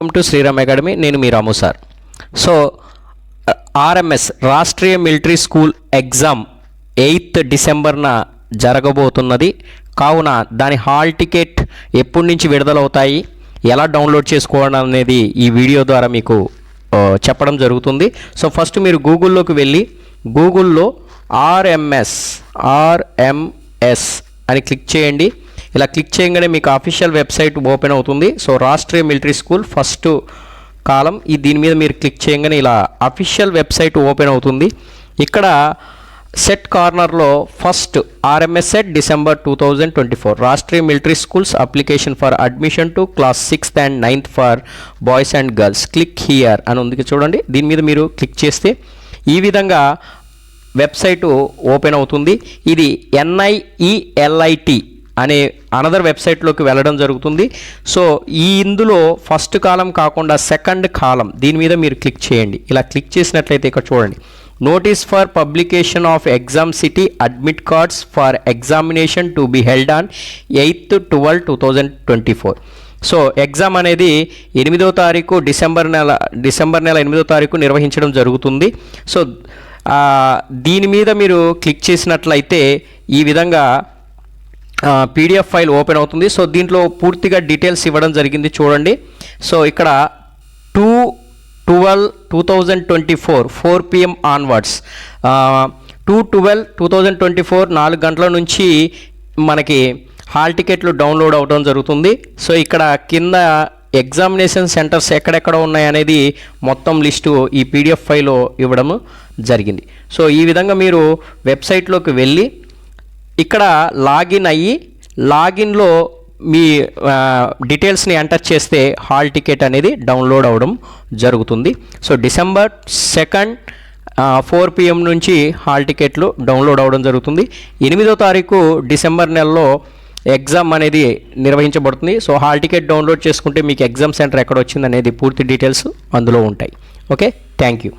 Welcome to Sriram academy. నేను మీ Ramu sir. So RMS Rashtriya military school exam 8th డిసెంబర్న జరగబోతున్నది. కావున దాని హాల్ టికెట్ ఎప్పటి నుంచి విడుదలవుతాయి, ఎలా డౌన్లోడ్ చేసుకోవడం అనేది ఈ వీడియో ద్వారా మీకు చెప్పడం జరుగుతుంది. సో ఫస్ట్ మీరు గూగుల్లోకి వెళ్ళి గూగుల్లో ఆర్ఎంఎస్ అని క్లిక్ చేయండి. ఇలా క్లిక్ చేయగానే మీకు అఫీషియల్ వెబ్సైట్ ఓపెన్ అవుతుంది. So Rashtriya military school first కాలం దీని మీద మీరు క్లిక్ చేయగానే ఇలా అఫీషియల్ వెబ్సైట్ ఓపెన్ అవుతుంది. ఇక్కడ సెట్ కార్నర్లో first RMS set December 2024 Rashtriya military schools application for admission to class 6th and 9th for boys and girls click here అని ఉంది చూడండి. దీని మీద మీరు క్లిక్ చేస్తే ఈ విధంగా వెబ్సైటు ఓపెన్ అవుతుంది. ఇది NIELIT అనే అనదర్ వెబ్సైట్లోకి వెళ్ళడం జరుగుతుంది. సో ఇందులో ఫస్ట్ కాలం కాకుండా సెకండ్ కాలం దీని మీద మీరు క్లిక్ చేయండి. ఇలా క్లిక్ చేసినట్లయితే ఇక్కడ చూడండి, notice for publication of exam city admit cards for examination to be held on 8th 12 2024. So exam అనేది 8వ తారీఖు డిసెంబర్ నెల 8వ తారీఖు నిర్వహించడం జరుగుతుంది. సో దీని మీద మీరు క్లిక్ చేసినట్లయితే ఈ విధంగా PDF ఫైల్ ఓపెన్ అవుతుంది. సో దీంట్లో పూర్తిగా డీటెయిల్స్ ఇవ్వడం జరిగింది చూడండి. సో ఇక్కడ 2/12/2024 4 PM ఆన్వర్డ్స్ 2/12/2024 4 గంటల నుంచి మనకి హాల్ టికెట్లు డౌన్లోడ్ అవ్వడం జరుగుతుంది. సో ఇక్కడ కింద ఎగ్జామినేషన్ సెంటర్స్ ఎక్కడెక్కడ ఉన్నాయనేది మొత్తం లిస్టు ఈ PDF ఫైల్లో ఇవ్వడం జరిగింది. సో ఈ విధంగా మీరు వెబ్సైట్లోకి వెళ్ళి ఇక్కడ లాగిన్ అయ్యి లాగిన్లో మీ డీటెయిల్స్ని ఎంటర్ చేస్తే హాల్ టికెట్ అనేది డౌన్లోడ్ అవ్వడం జరుగుతుంది. సో December 2nd 4 PM నుంచి హాల్ టికెట్లు డౌన్లోడ్ అవ్వడం జరుగుతుంది. 8వ తారీఖు డిసెంబర్ నెలలో ఎగ్జామ్ అనేది నిర్వహించబడుతుంది. సో హాల్ టికెట్ డౌన్లోడ్ చేసుకుంటే మీకు ఎగ్జామ్ సెంటర్ ఎక్కడ వచ్చింది అనేది పూర్తి డీటెయిల్స్ అందులో ఉంటాయి. Okay, thank you.